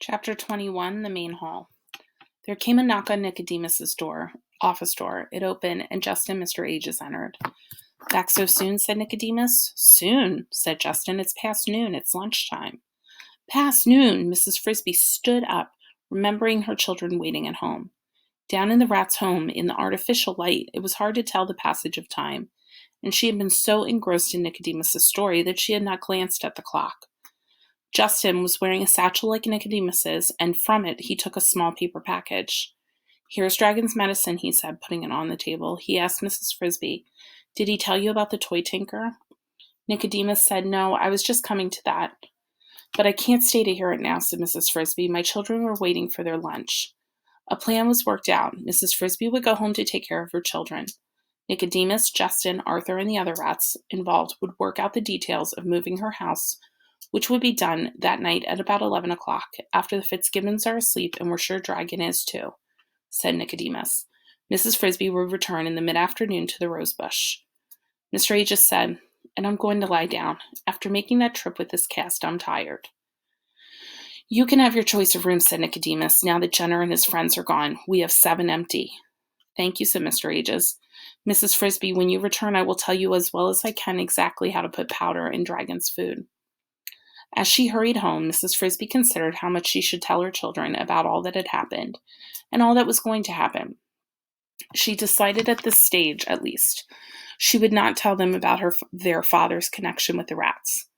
Chapter 21, The Main Hall. There came a knock on Nicodemus's office door. It opened, and Justin, Mr. Aegis, entered. "Back so soon?" said Nicodemus. "Soon," said Justin. "It's past noon. It's lunchtime." "Past noon!" Mrs. Frisbee stood up, remembering her children waiting at home. Down in the rat's home, in the artificial light, it was hard to tell the passage of time, and she had been so engrossed in Nicodemus's story that she had not glanced at the clock. Justin was wearing a satchel like Nicodemus's, and from it he took a small paper package. "Here's Dragon's medicine," he said, putting it on the table. He asked Mrs. Frisbee, "Did he tell you about the toy tinker?" Nicodemus said, "No, I was just coming to that." "But I can't stay to hear it now," said Mrs. Frisbee. "My children were waiting for their lunch." A plan was worked out. Mrs. Frisbee would go home to take care of her children. Nicodemus, Justin, Arthur, and the other rats involved would work out the details of moving her house, which would be done that night at about 11 o'clock, after the Fitzgibbons are asleep and we're sure Dragon is too, said Nicodemus. Mrs. Frisbee would return in the mid-afternoon to the rosebush. Mr. Aegis said, "And I'm going to lie down. After making that trip with this cast, I'm tired." "You can have your choice of rooms," said Nicodemus. "Now that Jenner and his friends are gone, we have 7 empty." "Thank you," said Mr. Aegis. "Mrs. Frisbee, when you return, I will tell you as well as I can exactly how to put powder in Dragon's food." As she hurried home, Mrs. Frisbee considered how much she should tell her children about all that had happened, and all that was going to happen. She decided at this stage, at least, she would not tell them about their father's connection with the rats.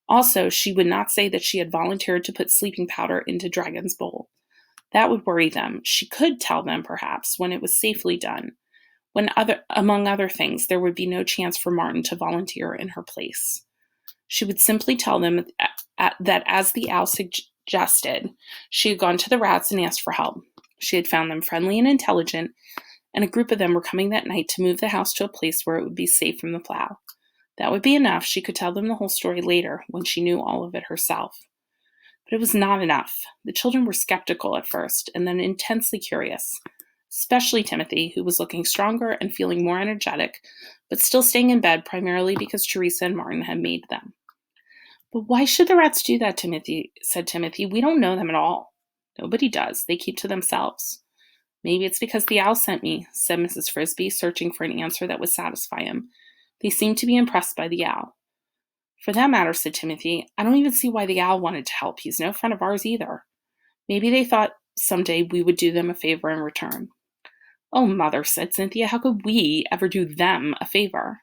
Also, she would not say that she had volunteered to put sleeping powder into Dragon's bowl. That would worry them. She could tell them, perhaps, when it was safely done, when, among other things, there would be no chance for Martin to volunteer in her place. She would simply tell them that, as the owl suggested, she had gone to the rats and asked for help. She had found them friendly and intelligent, and a group of them were coming that night to move the house to a place where it would be safe from the plow. That would be enough. She could tell them the whole story later, when she knew all of it herself. But it was not enough. The children were skeptical at first, and then intensely curious, especially Timothy, who was looking stronger and feeling more energetic, but still staying in bed primarily because Teresa and Martin had made them. "But why should the rats do that, Timothy?" said Timothy. "We don't know them at all." "Nobody does. They keep to themselves." "Maybe it's because the owl sent me," said Mrs. Frisbee, searching for an answer that would satisfy him. "They seem to be impressed by the owl." "For that matter," said Timothy, "I don't even see why the owl wanted to help. He's no friend of ours either. Maybe they thought someday we would do them a favor in return." "Oh, Mother," said Cynthia, "how could we ever do them a favor?"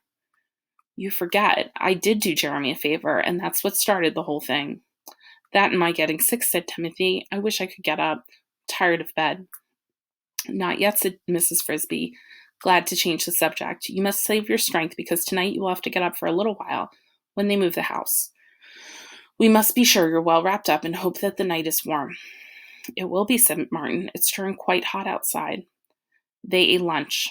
"You forget. I did do Jeremy a favor, and that's what started the whole thing." "That and my getting sick," said Timothy. "I wish I could get up. I'm tired of bed." "Not yet," said Mrs. Frisbee, glad to change the subject. "You must save your strength, because tonight you will have to get up for a little while when they move the house. We must be sure you're well wrapped up and hope that the night is warm." "It will be," said Martin. "It's turned quite hot outside." They ate lunch.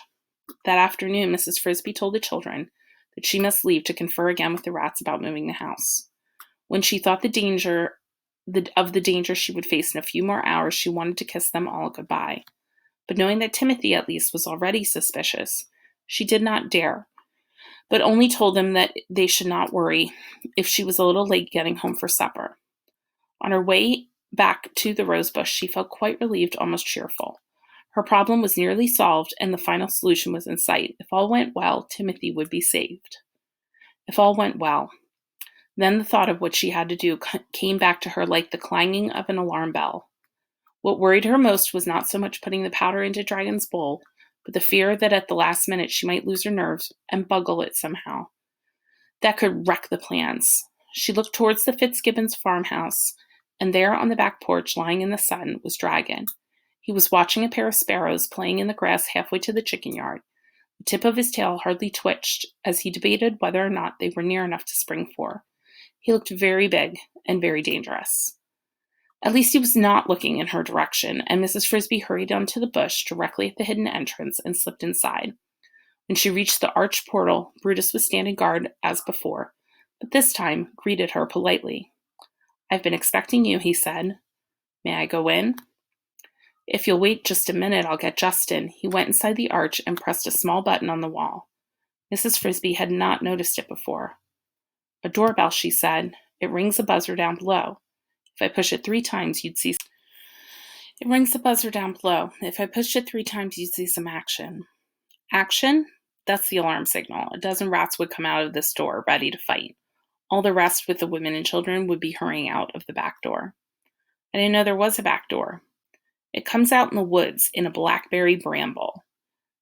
That afternoon, Mrs. Frisbee told the children that she must leave to confer again with the rats about moving the house. When she thought of the danger she would face in a few more hours, she wanted to kiss them all goodbye. But knowing that Timothy, at least, was already suspicious, she did not dare, but only told them that they should not worry if she was a little late getting home for supper. On her way back to the rosebush, she felt quite relieved, almost cheerful. Her problem was nearly solved, and the final solution was in sight. If all went well, Timothy would be saved. If all went well. Then the thought of what she had to do came back to her like the clanging of an alarm bell. What worried her most was not so much putting the powder into Dragon's bowl, but the fear that at the last minute she might lose her nerves and buggle it somehow. That could wreck the plans. She looked towards the Fitzgibbons farmhouse, and there on the back porch, lying in the sun, was Dragon. He was watching a pair of sparrows playing in the grass halfway to the chicken yard. The tip of his tail hardly twitched as he debated whether or not they were near enough to spring for. He looked very big and very dangerous. At least he was not looking in her direction, and Mrs. Frisbee hurried onto the bush directly at the hidden entrance and slipped inside. When she reached the arched portal, Brutus was standing guard as before, but this time greeted her politely. "I've been expecting you," he said. "May I go in?" "If you'll wait just a minute, I'll get Justin." He went inside the arch and pressed a small button on the wall. Mrs. Frisbee had not noticed it before. "A doorbell," she said. "It rings a buzzer down below. If I push it 3 times, you'd see." It rings the buzzer down below. If I pushed it 3 times, you'd see some action. Action? That's the alarm signal. A dozen rats would come out of this door, ready to fight. All the rest, with the women and children, would be hurrying out of the back door. I didn't know there was a back door. It comes out in the woods in a blackberry bramble.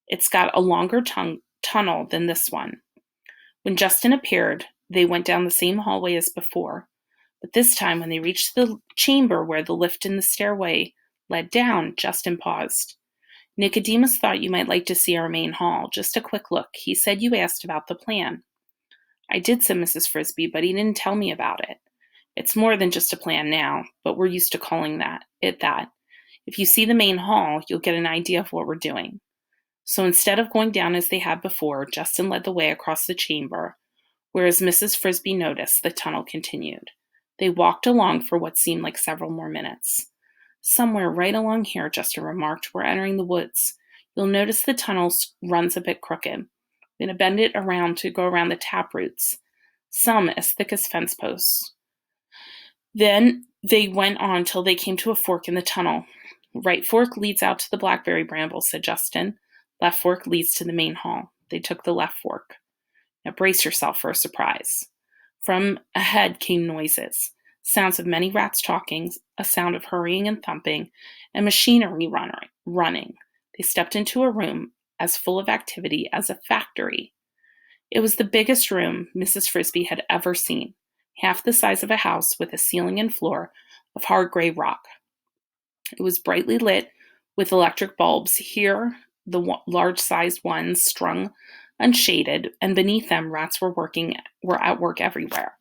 It's got a longer tunnel than this one. When Justin appeared, they went down the same hallway as before. But this time, when they reached the chamber where the lift and the stairway led down, Justin paused. Nicodemus thought you might like to see our main hall. Just a quick look. He said you asked about the plan. I did, said Mrs. Frisbee, but he didn't tell me about it. It's more than just a plan now, but we're used to calling it that. If you see the main hall, you'll get an idea of what we're doing. So instead of going down as they had before, Justin led the way across the chamber, whereas Mrs. Frisbee noticed the tunnel continued. They walked along for what seemed like several more minutes. Somewhere right along here, Justin remarked, we're entering the woods. You'll notice the tunnel runs a bit crooked. We're going to bend it around to go around the tap roots, some as thick as fence posts. Then they went on till they came to a fork in the tunnel. Right fork leads out to the blackberry bramble, said Justin. Left fork leads to the main hall. They took the left fork. Now brace yourself for a surprise. From ahead came noises, sounds of many rats talking, a sound of hurrying and thumping, and machinery running. They stepped into a room as full of activity as a factory. It was the biggest room Mrs. Frisbee had ever seen, half the size of a house with a ceiling and floor of hard gray rock. It was brightly lit with electric bulbs, here the large-sized ones strung unshaded, and beneath them rats were at work everywhere.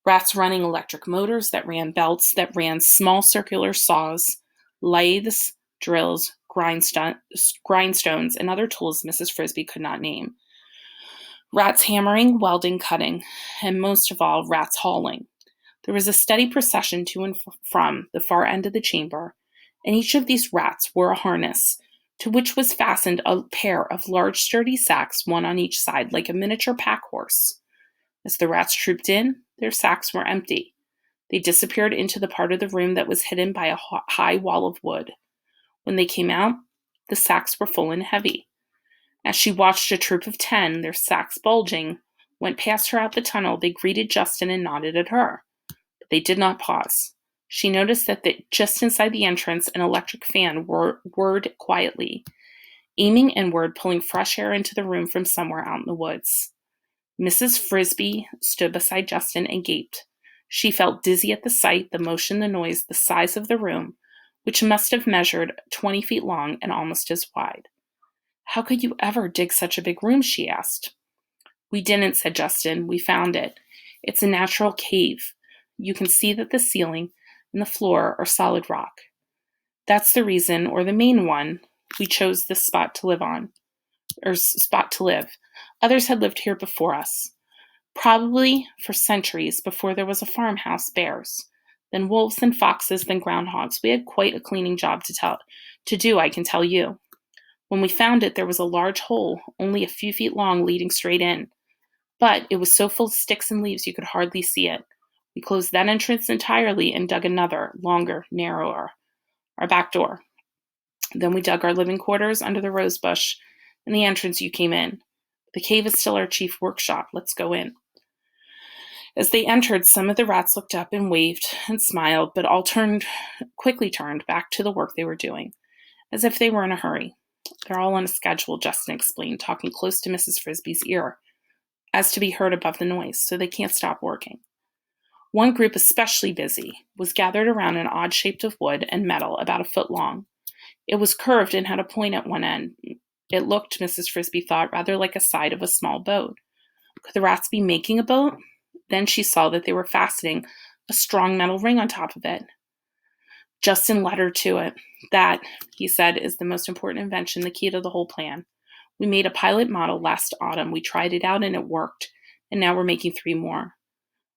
Rats running electric motors that ran belts that ran small circular saws, lathes, drills, grindstones, and other tools Mrs. Frisbee could not name. Rats hammering, welding, cutting, and most of all, rats hauling. There was a steady procession to and from the far end of the chamber, and each of these rats wore a harness to which was fastened a pair of large sturdy sacks, one on each side, like a miniature pack horse. As the rats trooped in, their sacks were empty. They disappeared into the part of the room that was hidden by a high wall of wood. When they came out, the sacks were full and heavy. As she watched a troop of 10, their sacks bulging, went past her out the tunnel, they greeted Justin and nodded at her. But they did not pause. She noticed that just inside the entrance, an electric fan whirred quietly, aiming inward, pulling fresh air into the room from somewhere out in the woods. Mrs. Frisbee stood beside Justin and gaped. She felt dizzy at the sight, the motion, the noise, the size of the room, which must have measured 20 feet long and almost as wide. How could you ever dig such a big room? She asked. We didn't, said Justin. We found it. It's a natural cave. You can see that the ceiling and the floor are solid rock. That's the reason, or the main one, we chose this spot to live. Others had lived here before us, probably for centuries before there was a farmhouse, bears, then wolves and foxes, then groundhogs. We had quite a cleaning job to do, I can tell you. When we found it, there was a large hole, only a few feet long, leading straight in. But it was so full of sticks and leaves you could hardly see it. We closed that entrance entirely and dug another, longer, narrower, our back door. Then we dug our living quarters under the rose bush and the entrance you came in. The cave is still our chief workshop. Let's go in. As they entered, some of the rats looked up and waved and smiled, but all quickly turned back to the work they were doing, as if they were in a hurry. They're all on a schedule, Justin explained, talking close to Mrs. Frisbee's ear, as to be heard above the noise, so they can't stop working. One group, especially busy, was gathered around an odd shape of wood and metal about a foot long. It was curved and had a point at one end. It looked, Mrs. Frisbee thought, rather like a side of a small boat. Could the rats be making a boat? Then she saw that they were fastening a strong metal ring on top of it. Justin led her to it. That, he said, is the most important invention, the key to the whole plan. We made a pilot model last autumn. We tried it out and it worked. And now we're making 3 more.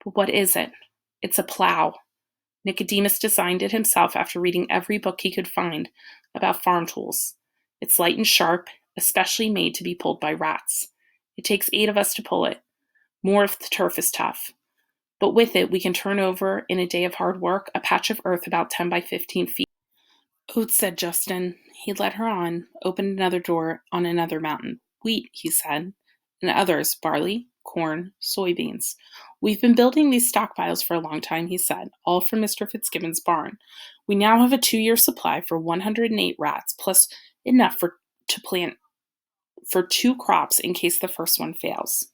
But what is it? It's a plow. Nicodemus designed it himself after reading every book he could find about farm tools. It's light and sharp, especially made to be pulled by rats. It takes 8 of us to pull it. More if the turf is tough. But with it, we can turn over, in a day of hard work, a patch of earth about 10 by 15 feet. Oats, said Justin. He led her on, opened another door on another mountain. Wheat, he said, and others, barley, corn, soybeans. We've been building these stockpiles for a long time, he said, all from Mr. Fitzgibbon's barn. We now have a 2-year supply for 108 rats, plus enough to plant for 2 crops in case the first one fails.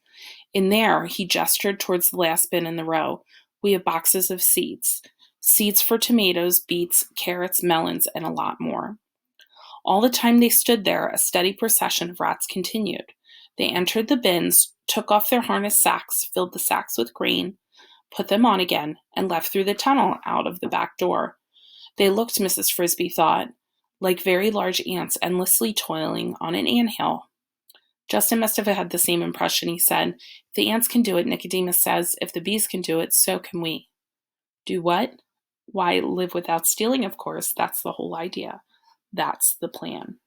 In there, he gestured towards the last bin in the row, we have boxes of seeds. Seeds for tomatoes, beets, carrots, melons, and a lot more. All the time they stood there, a steady procession of rats continued. They entered the bins, took off their harness sacks, filled the sacks with grain, put them on again, and left through the tunnel out of the back door. They looked, Mrs. Frisbee thought, like very large ants endlessly toiling on an anthill. Justin must have had the same impression, he said. If the ants can do it, Nicodemus says, if the bees can do it, so can we. Do what? Why, live without stealing, of course. That's the whole idea. That's the plan.